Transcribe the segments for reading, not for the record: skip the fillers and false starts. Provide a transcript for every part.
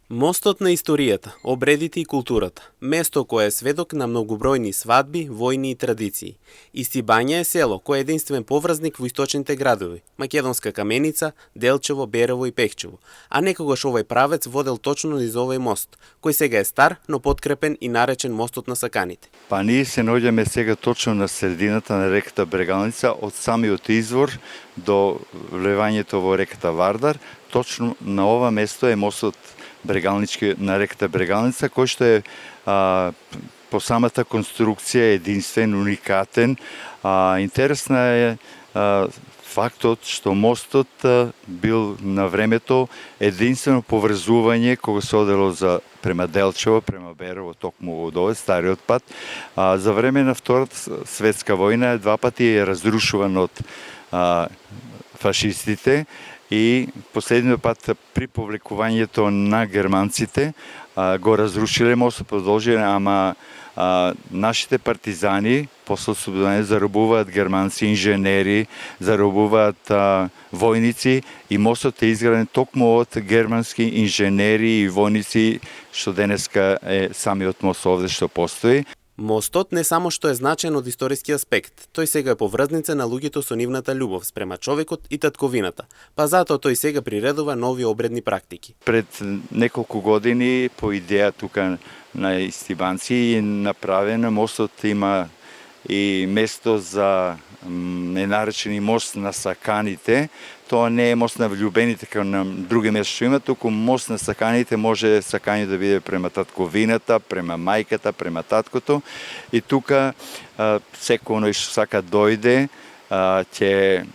Мостот на историјата, обредите и културата. Место кое е сведок на многобројни свадби, војни и традиции. Исти Бања е село кое е единствен поврзник во источните градови: Македонска Каменица, Делчево, Берево и Пехчево. А некогаш овој правец водел точно низ овој мост, кој сега е стар, но подкрепен и наречен мостот на саканите. Па ние се наоѓаме сега точно на средината на реката Брегалница, од самиот извор до влевањето во реката Вардар. Точно на ова место е мостот Брегалнички на реката Брегалница, кој што е по самата конструкција единствен, уникатен. Интересна е фактот што мостот бил на времето единствено поврзување кога се одело према Делчево, према Берево, токму од овој стариот пат. За време на Втората светска војна два пати е разрушуван од фашистите и последниот пат при повлекувањето на германците го разрушиле мостот, продолжиле, ама нашите партизани после освободување заробуваат германци, инженери, заробуваат војници и мостот е изграден токму од германски инженери и војници, што денеска е самиот мост овде што постои. Мостот не само што е значен од историски аспект, тој сега е поврзница на луѓето со нивната љубов спрема човекот и татковината, па затоа тој сега приредува нови обредни практики. Пред неколку години по идеја тука на Истибанци е направен мостот, има и место за ненаречени мост на саканите. Тоа не е мост на влюбените како на други места што има, туку мост на саканите, може сакање да биде према татковината, према мајката, према таткото. И тука секој оној што сака дојде, ќе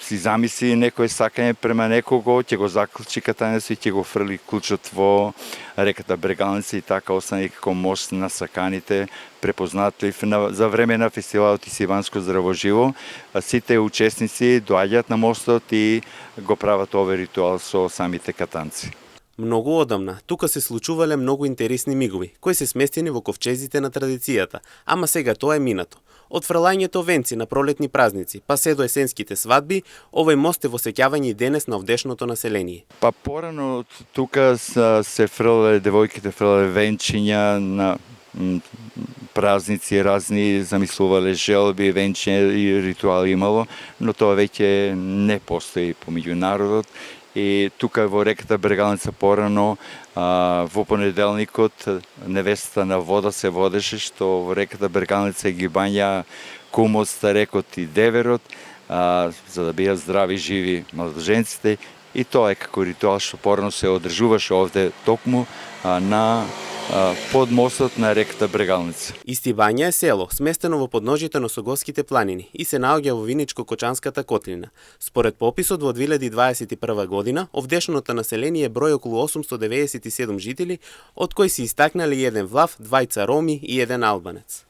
си замисли некој сакање према некого, ќе го заклучи катањето и ќе го фрли клучот во реката Брегалница и така остане како мост на саканите, препознатлив за време на фестивалот Исиванско здраво живо. Сите учесници доаѓаат на мостот и го прават овој ритуал со самите катанци. Многу одамна, тука се случувале многу интересни мигови, кои се сместени во ковчезите на традицијата, ама сега тоа е минато. Од фрлањето венци на пролетни празници, па се до есенските свадби, овој мост е во сеќавање и денес на овдешното население. Па порано тука се фрлале, девојките фрлале венчиња на празници разни, замислувале желби, венчиња и ритуали имало, но тоа веќе не постои помеѓу народот. И тука во реката Брегалница порано, во понеделникот, невестата на вода се водеше, што во реката Брегалница ги бања кумот, старекот и деверот, за да бидат здрави, живи младоженците. И тоа е како ритуал што порано се одржуваше овде токму на под мостот на реката Брегалница. Исти Бања е село, сместено во подножите на Согоските планини и се наоѓа во Виничко-Кочанската котлина. Според пописот во 2021 година, овдешното население број околу 897 жители, од кои се истакнали еден влав, двајца роми и еден албанец.